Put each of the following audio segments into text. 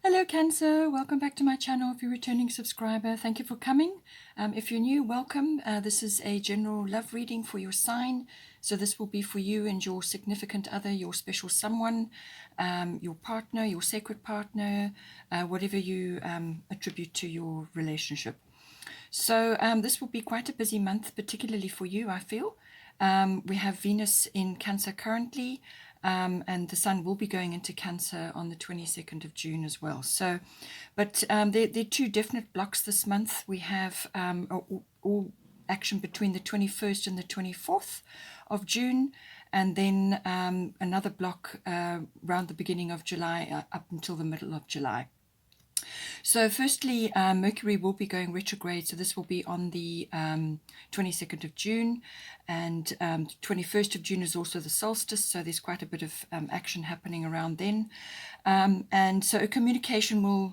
Hello Cancer, welcome back to my channel. If you're a returning subscriber, thank you for coming. If you're new, welcome. This is a general love reading for your sign. So this will be for you and your significant other, your special someone, your partner, your sacred partner, whatever you attribute to your relationship. So this will be quite a busy month, particularly for you, I feel. We have Venus in Cancer currently, and the Sun will be going into Cancer on the 22nd of June as well. So, but there are two definite blocks this month. We have all action between the 21st and the 24th of June, and then another block around the beginning of July up until the middle of July. So firstly, Mercury will be going retrograde, so this will be on the 22nd of June, and 21st of June is also the solstice, so there's quite a bit of action happening around then. And so communication will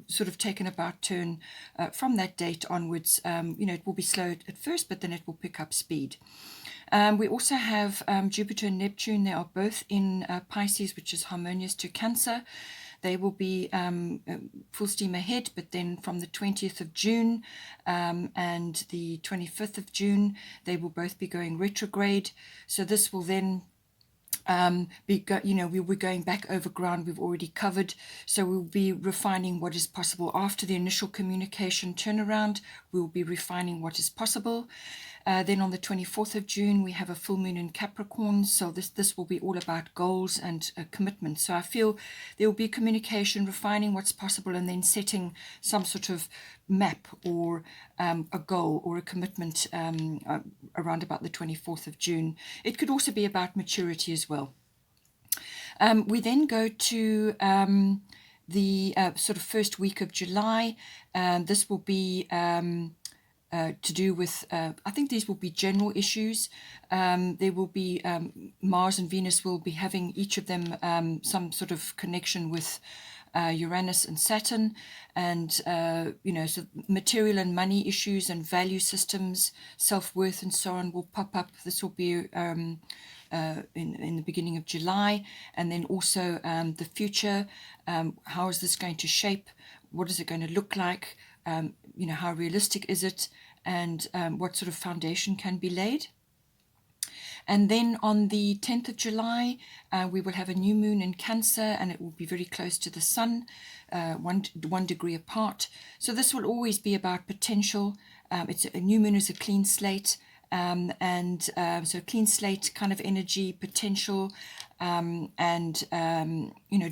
sort of take an about turn from that date onwards. It will be slow at first, but then it will pick up speed. We also have Jupiter and Neptune. They are both in Pisces, which is harmonious to Cancer. They will be full steam ahead, but then from the 20th of June and the 25th of June, they will both be going retrograde. So this will then we'll be going back over ground we've already covered. So we'll be refining what is possible after the initial communication turnaround. We'll be refining what is possible. Then on the 24th of June, we have a full moon in Capricorn. So this will be all about goals and commitment. So I feel there will be communication, refining what's possible, and then setting some sort of map or a goal or a commitment around about the 24th of June. It could also be about maturity as well. We then go to the sort of first week of July. This will be to do with, I think these will be general issues. There will be Mars and Venus will be having each of them some sort of connection with Uranus and Saturn, and so material and money issues and value systems, self-worth and so on will pop up. This will be in the beginning of July, and then also the future. How is this going to shape? What is it going to look like? How realistic is it, and what sort of foundation can be laid? And then on the 10th of July, we will have a new moon in Cancer, and it will be very close to the Sun, 1 degree apart. So this will always be about potential. It's a new moon is a clean slate, so clean slate kind of energy, potential, and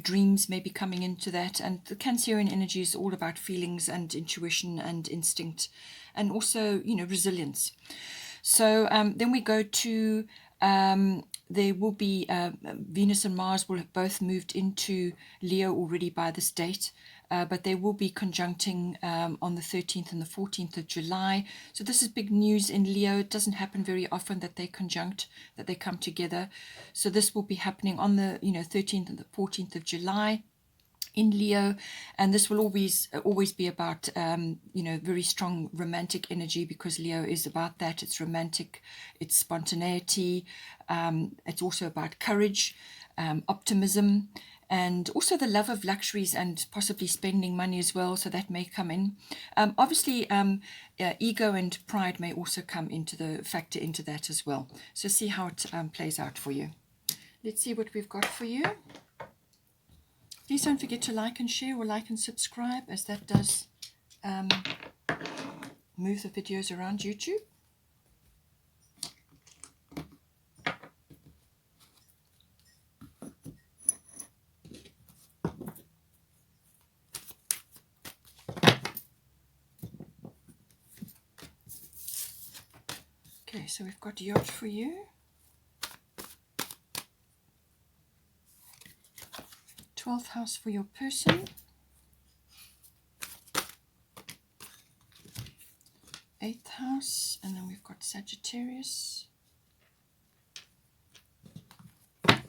dreams may be coming into that. And the Cancerian energy is all about feelings and intuition and instinct, and also resilience. So then we go to, there will be, Venus and Mars will have both moved into Leo already by this date, but they will be conjuncting on the 13th and the 14th of July. So this is big news in Leo. It doesn't happen very often that they conjunct, that they come together. So this will be happening on the 13th and the 14th of July in Leo, and this will always be about very strong romantic energy, because Leo is about that. It's romantic, it's spontaneity, it's also about courage, optimism, and also the love of luxuries and possibly spending money as well. So that may come in. Obviously, ego and pride may also come into the factor into that as well. So see how it plays out for you. Let's see what we've got for you. Please don't forget to like and share, or like and subscribe, as that does move the videos around YouTube. Okay, so we've got yacht for you. 12th house for your person. 8th house, and then we've got Sagittarius. And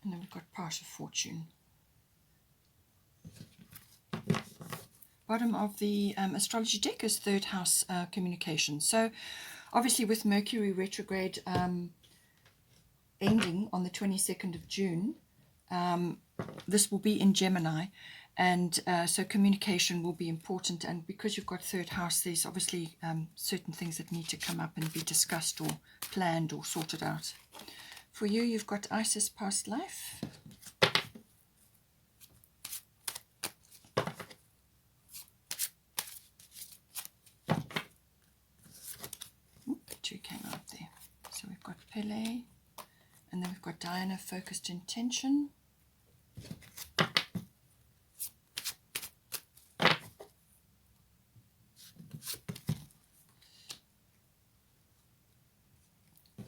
then we've got partial fortune. Bottom of the astrology deck is 3rd house communication. So obviously with Mercury retrograde, ending on the 22nd of June. This will be in Gemini, and so communication will be important. And because you've got third house, there's obviously certain things that need to come up and be discussed or planned or sorted out. For you, you've got Isis past life. Two came out there. So we've got Pele, and then we've got Diana, focused intention.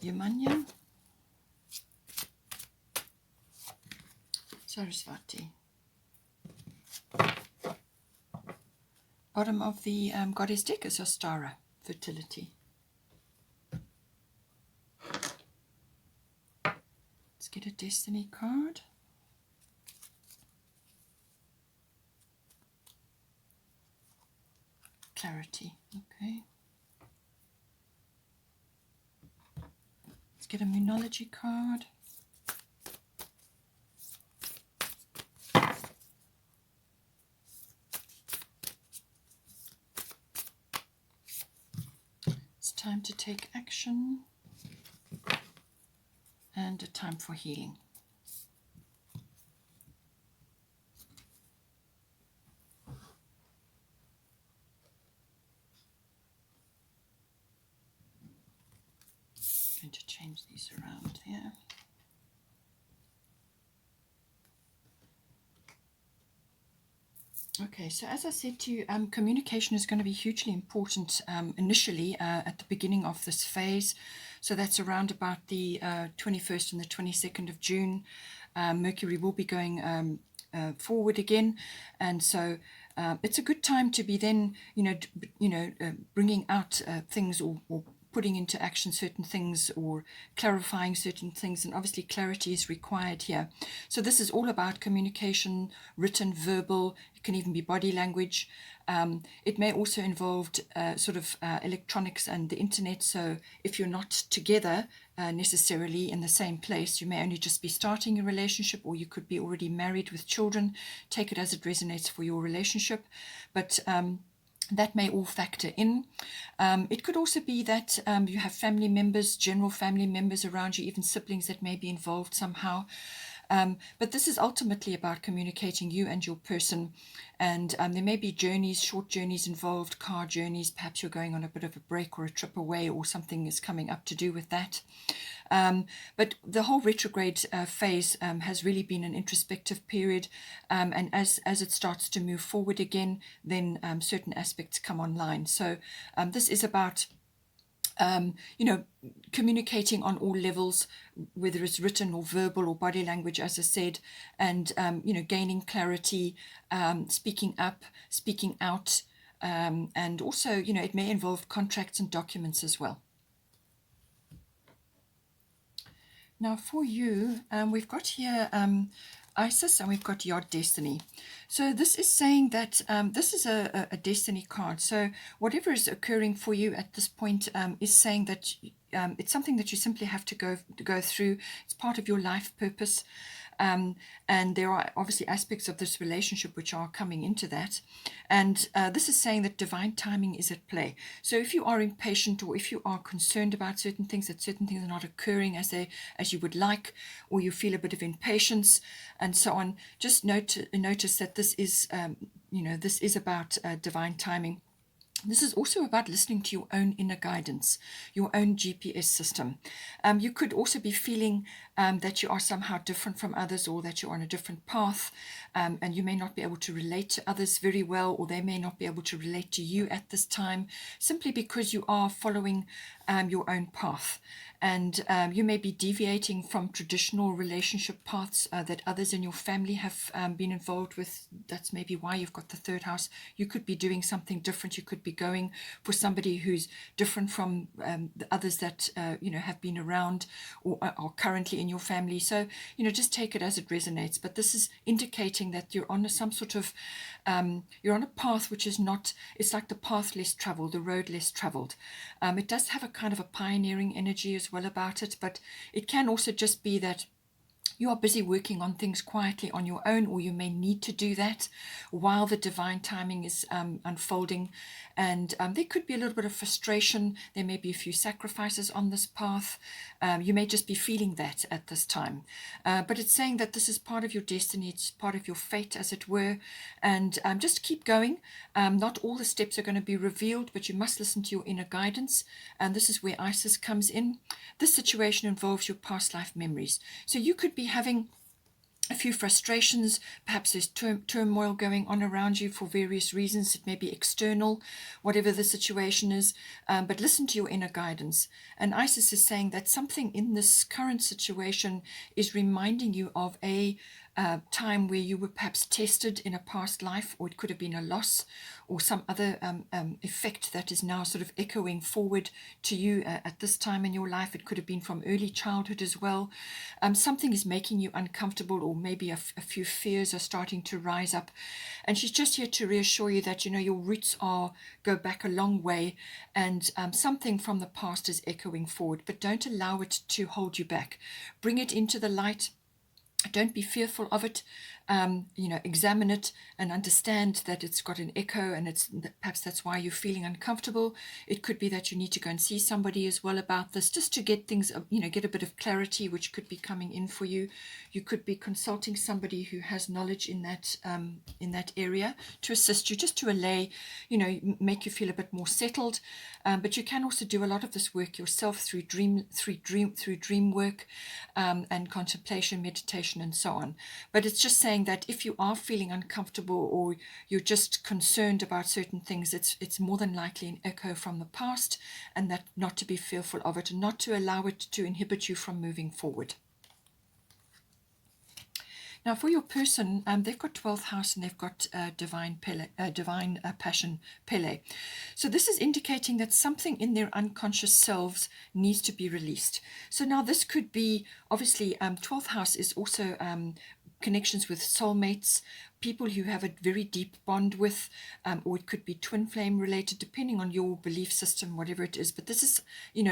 Yamanya, Sarasvati. Bottom of the goddess deck is Ostara, fertility. Let's get a destiny card. Clarity, okay. Let's get a Moonology card. It's time to take action and a time for healing. I'm going to change these around here. Okay, so as I said to you, communication is going to be hugely important initially at the beginning of this phase. So that's around about the 21st and the 22nd of June. Mercury will be going forward again, and so it's a good time to be then, bringing out things or putting into action certain things or clarifying certain things, and obviously clarity is required here. So this is all about communication, written, verbal. It can even be body language. It may also involve electronics and the internet. So if you're not together necessarily in the same place, you may only just be starting a relationship, or you could be already married with children. Take it as it resonates for your relationship. But that may all factor in. It could also be that you have family members, general family members around you, even siblings that may be involved somehow. But this is ultimately about communicating you and your person. And there may be journeys, short journeys involved, car journeys. Perhaps you're going on a bit of a break or a trip away, or something is coming up to do with that. But the whole retrograde phase has really been an introspective period. And as it starts to move forward again, then certain aspects come online. So this is about communicating on all levels, whether it's written or verbal or body language, as I said, and, gaining clarity, speaking up, speaking out, and also, it may involve contracts and documents as well. Now for you, we've got here Isis, and we've got your destiny. So this is saying that this is a destiny card. So whatever is occurring for you at this point is saying that it's something that you simply have to go through. It's part of your life purpose. And there are obviously aspects of this relationship which are coming into that. And this is saying that divine timing is at play. So if you are impatient, or if you are concerned about certain things, that certain things are not occurring as you would like, or you feel a bit of impatience and so on, just notice that this is, this is about divine timing. This is also about listening to your own inner guidance, your own GPS system. You could also be feeling that you are somehow different from others, or that you're on a different path, and you may not be able to relate to others very well, or they may not be able to relate to you at this time, simply because you are following your own path. And you may be deviating from traditional relationship paths that others in your family have been involved with. That's maybe why you've got the third house. You could be doing something different. You could be going for somebody who's different from the others that have been around or are currently in your family. So just take it as it resonates. But this is indicating that you're on some sort of You're on a path which is not, it's like the path less traveled, the road less traveled. It does have a kind of a pioneering energy as well about it, but it can also just be that you are busy working on things quietly on your own, or you may need to do that while the divine timing is unfolding. And there could be a little bit of frustration. There may be a few sacrifices on this path. You may just be feeling that at this time. But it's saying that this is part of your destiny. It's part of your fate, as it were. And just keep going. Not all the steps are going to be revealed, but you must listen to your inner guidance. And this is where Isis comes in. This situation involves your past life memories. So you could be having a few frustrations, perhaps there's turmoil going on around you for various reasons. It may be external, whatever the situation is, but listen to your inner guidance. And Isis is saying that something in this current situation is reminding you of a time where you were perhaps tested in a past life, or it could have been a loss or some other effect that is now sort of echoing forward to you at this time in your life. It could have been from early childhood as well. Something is making you uncomfortable, or maybe a few fears are starting to rise up. And she's just here to reassure you that, your roots go back a long way, and something from the past is echoing forward. But don't allow it to hold you back. Bring it into the light. Don't be fearful of it. Examine it and understand that it's got an echo, and perhaps that's why you're feeling uncomfortable. It could be that you need to go and see somebody as well about this, just to get things, get a bit of clarity, which could be coming in for you. You could be consulting somebody who has knowledge in that area to assist you, just to allay, make you feel a bit more settled. But you can also do a lot of this work yourself through dream work, and contemplation, meditation, and so on. But it's just saying that if you are feeling uncomfortable, or you're just concerned about certain things, it's more than likely an echo from the past, and that not to be fearful of it, and not to allow it to inhibit you from moving forward. Now, for your person, they've got 12th house, and they've got divine passion, Pele. So this is indicating that something in their unconscious selves needs to be released. So now this could be, obviously, 12th house is also connections with soulmates, people you have a very deep bond with, or it could be twin flame related, depending on your belief system, whatever it is. But this is,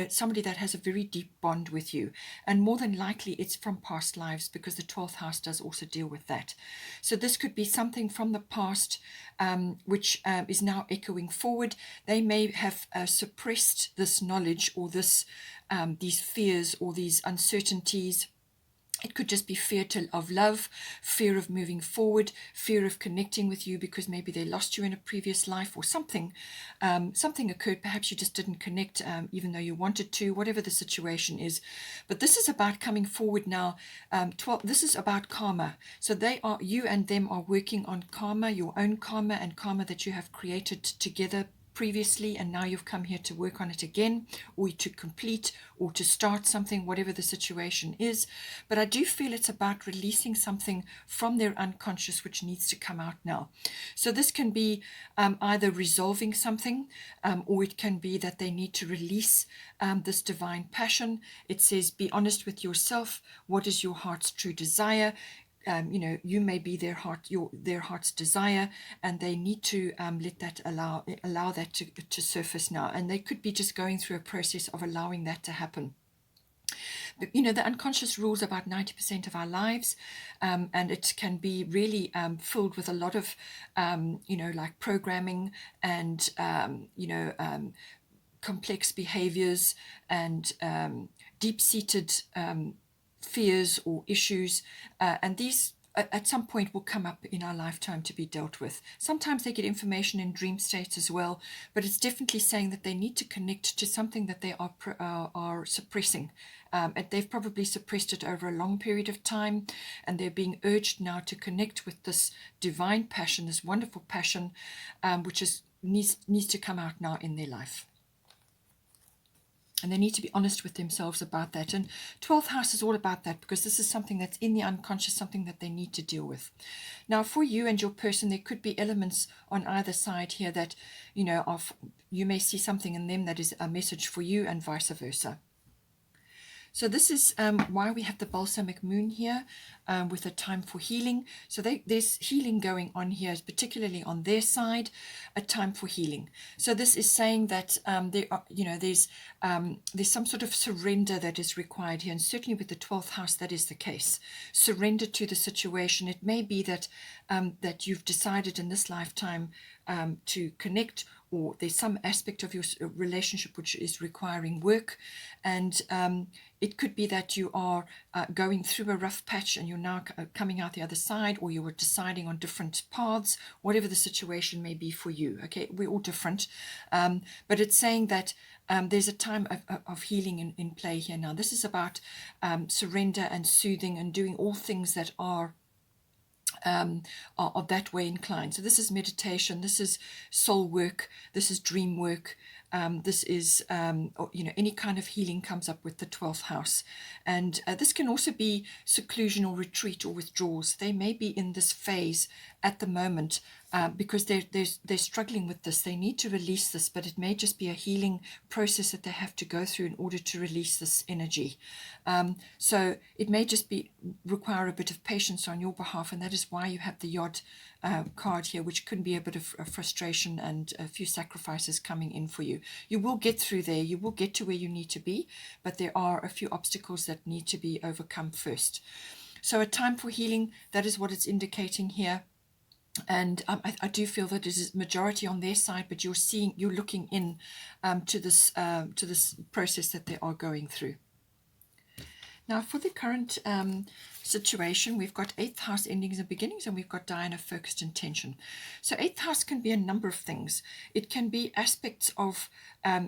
somebody that has a very deep bond with you, and more than likely it's from past lives, because the 12th house does also deal with that. So this could be something from the past, which is now echoing forward. They may have suppressed this knowledge, or these fears, or these uncertainties. It could just be fear of love, fear of moving forward, fear of connecting with you because maybe they lost you in a previous life, or something. Something occurred. Perhaps you just didn't connect, even though you wanted to, whatever the situation is. But this is about coming forward now. This is about karma. So you and them are working on karma, your own karma, and karma that you have created together previously, and now you've come here to work on it again, or to complete, or to start something, whatever the situation is. But I do feel it's about releasing something from their unconscious which needs to come out now. So this can be either resolving something, or it can be that they need to release this divine passion. It says, be honest with yourself. What is your heart's true desire? You may be their heart's desire, and they need to let that allow that to surface now. And they could be just going through a process of allowing that to happen. But the unconscious rules about 90% of our lives, and it can be really filled with a lot of like programming and complex behaviors and deep-seated fears or issues, and these at some point will come up in our lifetime to be dealt with. Sometimes they get information in dream states as well, but it's definitely saying that they need to connect to something that they are suppressing. And they've probably suppressed it over a long period of time, and they're being urged now to connect with this divine passion, this wonderful passion, which needs to come out now in their life. And they need to be honest with themselves about that. And 12th house is all about that, because this is something that's in the unconscious, something that they need to deal with. Now, for you and your person, there could be elements on either side here that, you may see something in them that is a message for you, and vice versa. So this is why we have the balsamic moon here with a time for healing. So there's healing going on here, particularly on their side, a time for healing. So this is saying that there are, there's some sort of surrender that is required here, and certainly with the 12th house, that is the case. Surrender to the situation. It may be that that you've decided in this lifetime to connect, or there's some aspect of your relationship which is requiring work, and it could be that you are going through a rough patch and you're now coming out the other side, or you were deciding on different paths, whatever the situation may be for you. Okay, we're all different, but it's saying that there's a time of healing in play here now. This is about surrender and soothing and doing all things that are that way inclined. So this is meditation, this is soul work, this is dream work, this is any kind of healing comes up with the 12th house. And this can also be seclusion or retreat or withdrawals. They may be in this phase at the moment because they're struggling with this. They need to release this, but it may just be a healing process that they have to go through in order to release this energy. So it may just require a bit of patience on your behalf, and that is why you have the Yod card here, which can be a bit of frustration and a few sacrifices coming in for you. You will get through there. You will get to where you need to be, but there are a few obstacles that need to be overcome first. So a time for healing, that is what it's indicating here. And I do feel that it is majority on their side, but you're looking in to this process that they are going through. Now, for the current situation, we've got 8th house endings and beginnings, and we've got Diana focused intention. So 8th house can be a number of things. It can be aspects of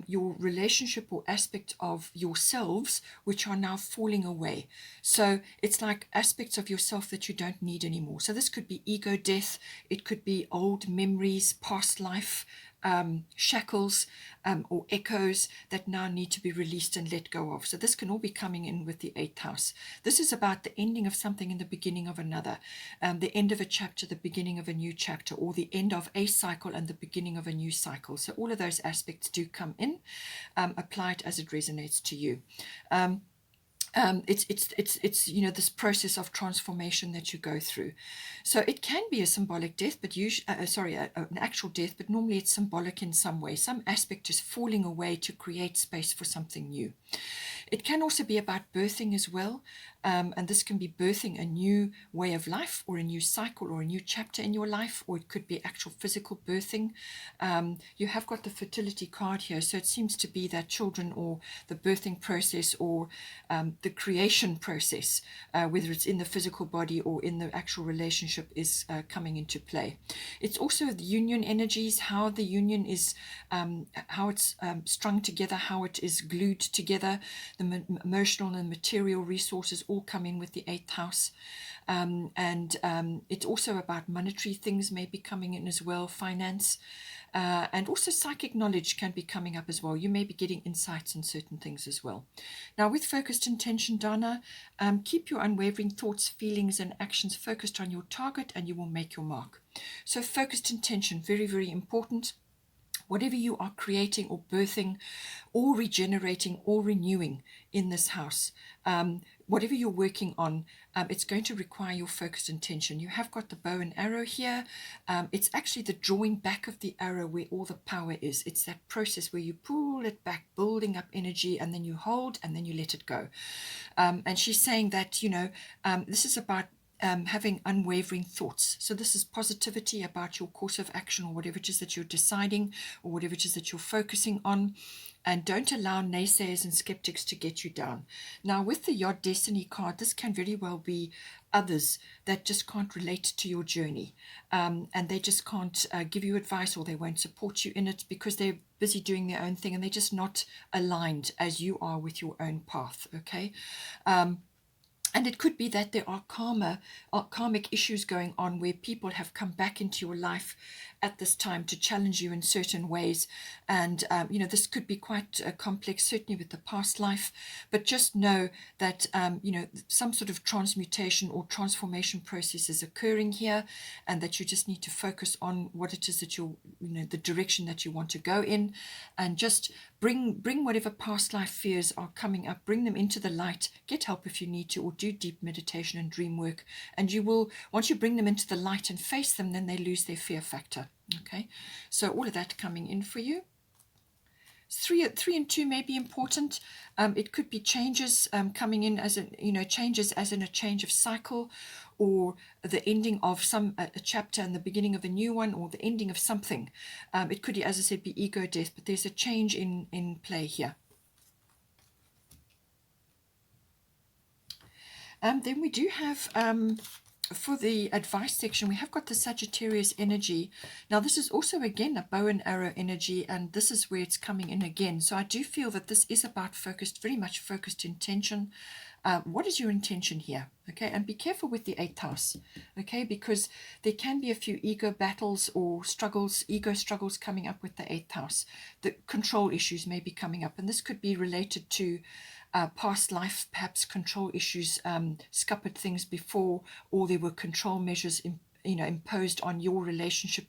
your relationship or aspect of yourselves which are now falling away. So it's like aspects of yourself that you don't need anymore. So this could be ego death. It could be old memories, past life, shackles or echoes that now need to be released and let go of. So this can all be coming in with the 8th house. This is about the ending of something and the beginning of another, the end of a chapter, the beginning of a new chapter, or the end of a cycle and the beginning of a new cycle. So all of those aspects do come in. Apply it as it resonates to you. It's this process of transformation that you go through. So it can be a symbolic death, but usually an actual death, but normally it's symbolic in some way. Some aspect is falling away to create space for something new. It can also be about birthing as well, and this can be birthing a new way of life or a new cycle or a new chapter in your life, or it could be actual physical birthing. You have got the fertility card here, so it seems to be that children or the birthing process or the creation process, whether it's in the physical body or in the actual relationship, is coming into play. It's also the union energies, how the union is, how it's strung together, how it is glued together. The emotional and material resources all come in with the 8th house. And it's also about monetary things may be coming in as well, finance. And also psychic knowledge can be coming up as well. You may be getting insights in certain things as well. Now, with focused intention, Dana, keep your unwavering thoughts, feelings, and actions focused on your target, and you will make your mark. So focused intention, very, very important. Whatever you are creating or birthing or regenerating or renewing in this house, whatever you're working on, it's going to require your focused intention. You have got the bow and arrow here. It's actually the drawing back of the arrow where all the power is. It's that process where you pull it back, building up energy, and then you hold and then you let it go. And she's saying that, this is about having unwavering thoughts. So this is positivity about your course of action or whatever it is that you're deciding or whatever it is that you're focusing on. And don't allow naysayers and skeptics to get you down. Now, with the Yod Destiny card, this can very well be others that just can't relate to your journey. And they just can't give you advice, or they won't support you in it because they're busy doing their own thing and they're just not aligned as you are with your own path, okay? And it could be that there are karmic issues going on where people have come back into your life at this time to challenge you in certain ways. And, this could be quite complex, certainly with the past life. But just know that, some sort of transmutation or transformation process is occurring here, and that you just need to focus on what it is that the direction that you want to go in, and just bring whatever past life fears are coming up, bring them into the light. Get help if you need to, or do deep meditation and dream work. And you will, once you bring them into the light and face them, then they lose their fear factor. Okay, so all of that coming in for you. 3 and 2 may be important. It could be changes coming in as changes as in a change of cycle, or the ending of a chapter and the beginning of a new one, or the ending of something. It could, as I said, be ego death, but there's a change in play here. Then we do have, for the advice section, we have got the Sagittarius energy. Now, this is also, again, a bow and arrow energy, and this is where it's coming in again. So I do feel that this is about very much focused intention. What is your intention here? Okay, and be careful with the 8th house, okay, because there can be a few ego battles or ego struggles coming up with the 8th house. The control issues may be coming up, and this could be related to past life, perhaps control issues, scuppered things before, or there were control measures imposed on your relationship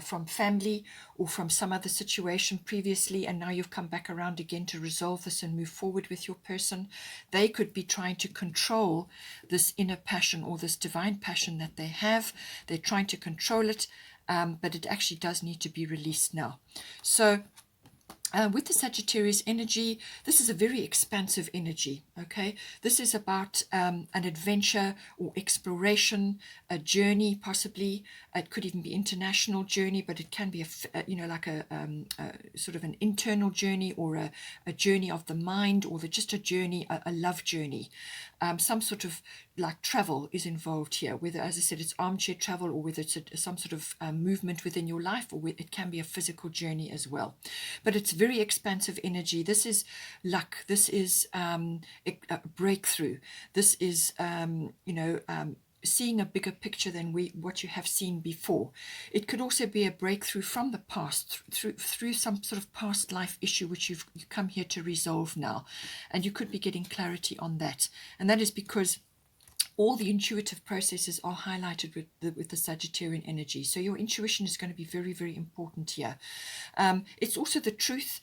from family or from some other situation previously, and now you've come back around again to resolve this and move forward with your person. They could be trying to control this inner passion or this divine passion that they have. They're trying to control it, but it actually does need to be released now. So with the Sagittarius energy, this is a very expansive energy, okay? This is about an adventure or exploration, a journey possibly. It could even be international journey, but it can be like a sort of an internal journey, or a journey of the mind, or just a journey, a love journey. Some sort of like travel is involved here, whether, as I said, it's armchair travel, or whether it's some sort of movement within your life, or it can be a physical journey as well. But it's very expansive energy. This is luck. This is a breakthrough. This is, seeing a bigger picture than what you have seen before. It could also be a breakthrough from the past, through some sort of past life issue which you come here to resolve now, and you could be getting clarity on that. And that is because all the intuitive processes are highlighted with the Sagittarian energy. So your intuition is going to be very, very important here. It's also the truth.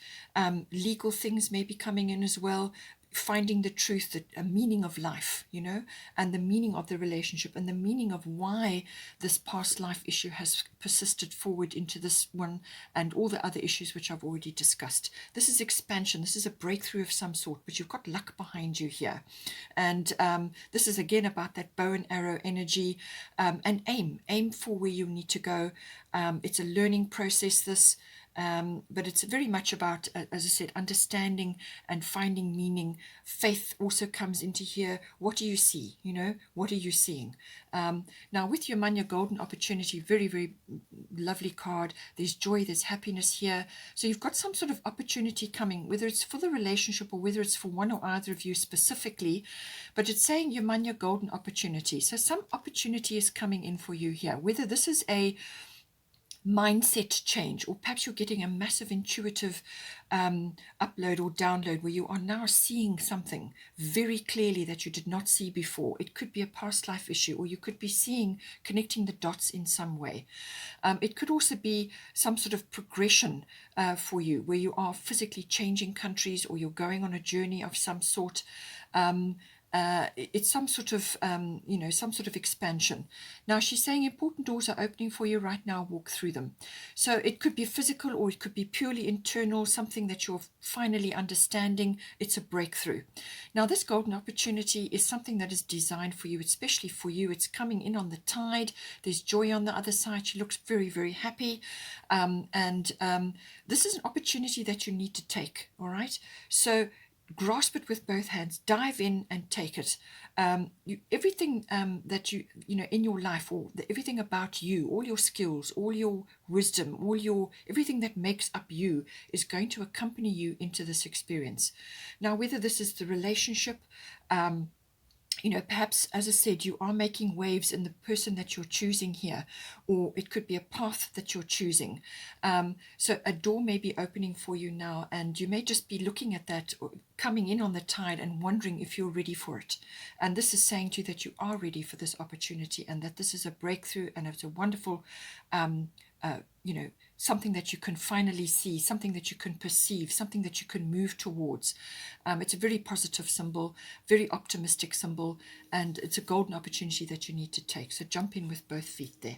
Legal things may be coming in as well. Finding the truth, a meaning of life, and the meaning of the relationship, and the meaning of why this past life issue has persisted forward into this one, and all the other issues which I've already discussed. This is expansion. This is a breakthrough of some sort, but you've got luck behind you here. And this is again about that bow and arrow energy, and aim for where you need to go. It's a learning process, this. But it's very much about, as I said, understanding and finding meaning. Faith also comes into here. What do you see? What are you seeing? Now, with your Manya Golden Opportunity, very, very lovely card. There's joy, there's happiness here. So you've got some sort of opportunity coming, whether it's for the relationship or whether it's for one or either of you specifically. But it's saying your Manya Golden Opportunity. So some opportunity is coming in for you here, whether this is a mindset change, or perhaps you're getting a massive intuitive upload or download where you are now seeing something very clearly that you did not see before. It could be a past life issue, or you could be connecting the dots in some way. It could also be some sort of progression for you, where you are physically changing countries, or you're going on a journey of some sort. It's some sort of expansion. Now, she's saying important doors are opening for you right now. Walk through them. So it could be physical, or it could be purely internal, something that you're finally understanding. It's a breakthrough. Now, this golden opportunity is something that is designed for you, especially for you. It's coming in on the tide. There's joy on the other side. She looks very, very happy. This is an opportunity that you need to take. All right. So grasp it with both hands, dive in and take it. Everything that you in your life, or everything about you, all your skills, all your wisdom, everything that makes up you is going to accompany you into this experience. Now, whether this is the relationship, perhaps, as I said, you are making waves in the person that you're choosing here, or it could be a path that you're choosing. So a door may be opening for you now, and you may just be looking at that coming in on the tide and wondering if you're ready for it. And this is saying to you that you are ready for this opportunity, and that this is a breakthrough, and it's a wonderful you know, something that you can finally see, something that you can perceive, something that you can move towards. It's a very positive symbol, very optimistic symbol, and it's a golden opportunity that you need to take. So jump in with both feet there.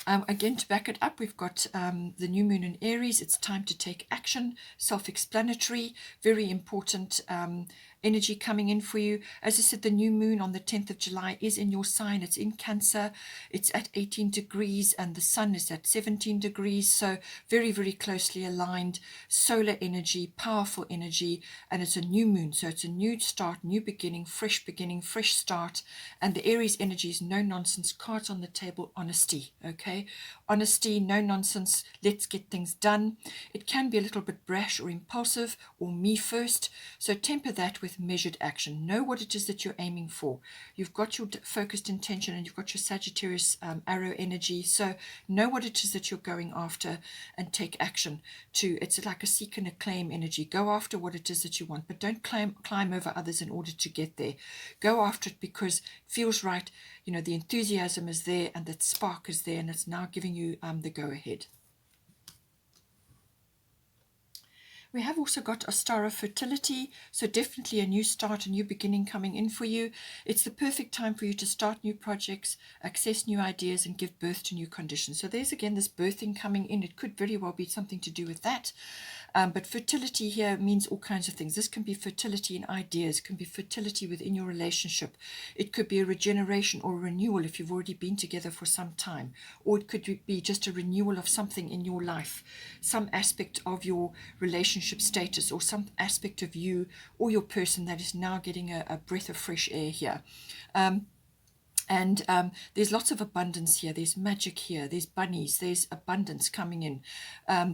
Again, to back it up, we've got the new moon in Aries. It's time to take action, self-explanatory, very important energy coming in for you. As I said, the new moon on the 10th of July is in your sign. It's in Cancer. It's at 18 degrees and the sun is at 17 degrees. So very, very closely aligned. Solar energy, powerful energy, and it's a new moon. So it's a new start, new beginning, fresh start. And the Aries energy is no nonsense, cards on the table, honesty. Okay, honesty, no nonsense, let's get things done. It can be a little bit brash or impulsive or me first. So temper that with measured action. Know what it is that you're aiming for. You've got your focused intention and you've got your Sagittarius arrow energy. So know what it is that you're going after and take action to. It's like a seek and a claim energy. Go after what it is that you want, but don't climb over others in order to get there. Go after it because it feels right. You know, the enthusiasm is there and that spark is there, and it's now giving you the go ahead. We have also got Ostara Fertility, so definitely a new start, a new beginning coming in for you. It's the perfect time for you to start new projects, access new ideas, and give birth to new conditions. So there's again this birthing coming in. It could very well be something to do with that. But fertility here means all kinds of things. This can be fertility in ideas, can be fertility within your relationship. It could be a regeneration or a renewal if you've already been together for some time. Or it could be just a renewal of something in your life, some aspect of your relationship status or some aspect of you or your person that is now getting a breath of fresh air here. And there's lots of abundance here. There's magic here. There's bunnies. There's abundance coming in.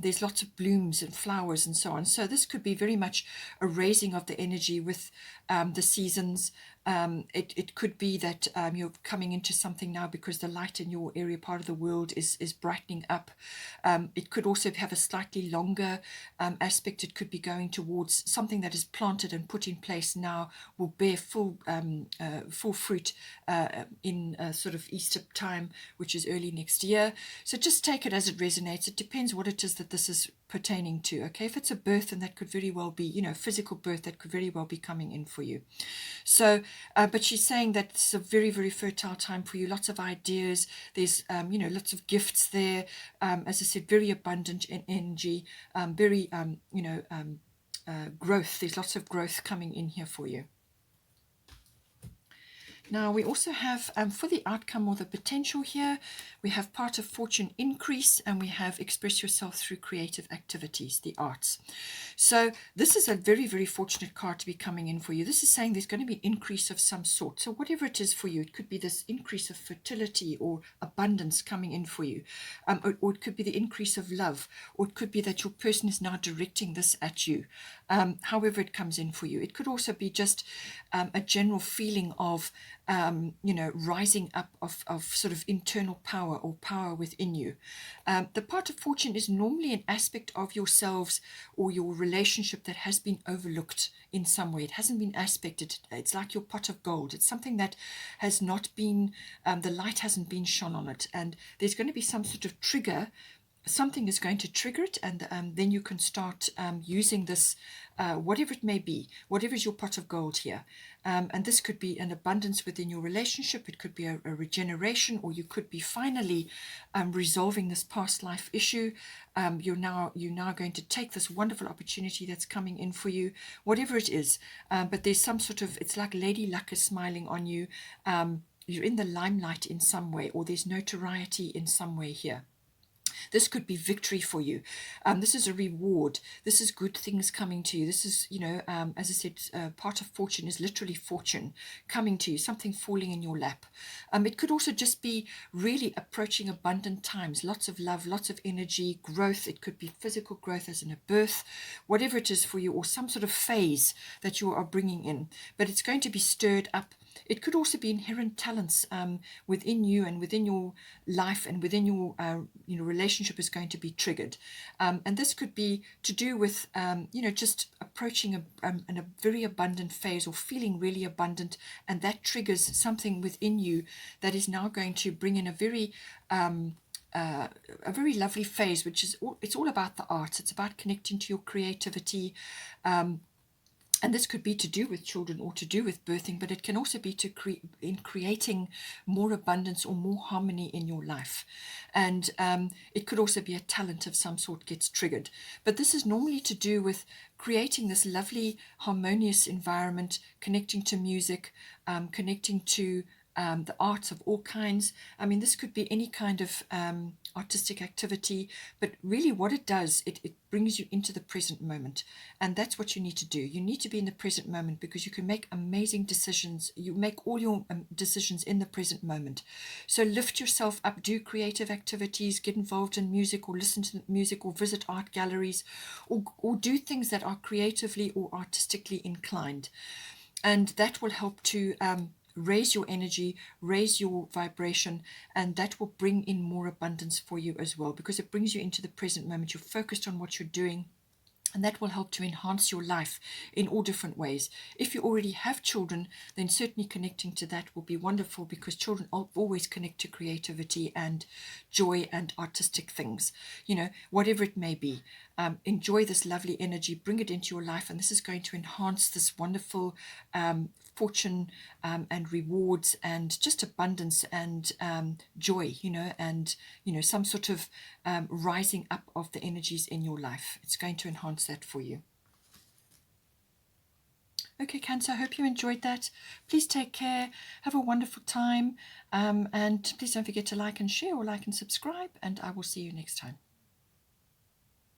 There's lots of blooms and flowers and so on. So this could be very much a raising of the energy with the seasons. It could be that you're coming into something now because the light in your area part of the world is brightening up. It could also have a slightly longer aspect. It could be going towards something that is planted and put in place now will bear full fruit in sort of Easter time, which is early next year. So just take it as it resonates. It depends what it is that this is pertaining to. Okay, if it's a birth, then that could very well be, you know, physical birth, that could very well be coming in for you. So but she's saying that it's a very, very fertile time for you. Lots of ideas. There's you know, lots of gifts there. As I said, very abundant in energy. Very you know, growth. There's lots of growth coming in here for you. Now we also have for the outcome or the potential here, we have part of fortune increase, and we have express yourself through creative activities, the arts. So this is a very, very fortunate card to be coming in for you. This is saying there's going to be an increase of some sort. So whatever it is for you, it could be this increase of fertility or abundance coming in for you. Or it could be the increase of love, or it could be that your person is now directing this at you. However it comes in for you. It could also be just a general feeling of you know, rising up of sort of internal power or power within you. The part of fortune is normally an aspect of yourselves or your relationship that has been overlooked in some way. It hasn't been aspected. It's like your pot of gold. It's something that has not been, the light hasn't been shone on it. And there's going to be some sort of trigger. Something is going to trigger it, and then you can start using this, whatever it may be, whatever is your pot of gold here. And this could be an abundance within your relationship. It could be a regeneration, or you could be finally resolving this past life issue. You're now going to take this wonderful opportunity that's coming in for you, whatever it is. But there's some sort of, it's like Lady Luck is smiling on you. You're in the limelight in some way, or there's notoriety in some way here. This could be victory for you. This is a reward. This is good things coming to you. This is, you know, as I said, part of fortune is literally fortune coming to you, something falling in your lap. It could also just be really approaching abundant times, lots of love, lots of energy, growth. It could be physical growth as in a birth, whatever it is for you, or some sort of phase that you are bringing in. But it's going to be stirred up. It could also be inherent talents within you and within your life and within your you know, relationship is going to be triggered. And this could be to do with, you know, just approaching a very abundant phase or feeling really abundant. And that triggers something within you that is now going to bring in a very a very lovely phase, which is it's all about the arts. It's about connecting to your creativity. And this could be to do with children or to do with birthing, but it can also be to in creating more abundance or more harmony in your life. And it could also be a talent of some sort gets triggered. But this is normally to do with creating this lovely harmonious environment, connecting to music, connecting to the arts of all kinds. I mean, this could be any kind of artistic activity, but really what it does, it brings you into the present moment. And that's what you need to do. You need to be in the present moment, because you can make amazing decisions. You make all your decisions in the present moment. So lift yourself up, do creative activities, get involved in music, or listen to music, or visit art galleries, or do things that are creatively or artistically inclined. And that will help to raise your energy, raise your vibration, and that will bring in more abundance for you as well, because it brings you into the present moment. You're focused on what you're doing, and that will help to enhance your life in all different ways. If you already have children, then certainly connecting to that will be wonderful, because children always connect to creativity and joy and artistic things, whatever it may be. Enjoy this lovely energy, bring it into your life, and this is going to enhance this wonderful fortune and rewards and just abundance and joy, and some sort of rising up of the energies in your life. It's going to enhance that for you. Okay, Cancer, I hope you enjoyed that. Please take care, have a wonderful time, and please don't forget to like and share, or like and subscribe, and I will see you next time.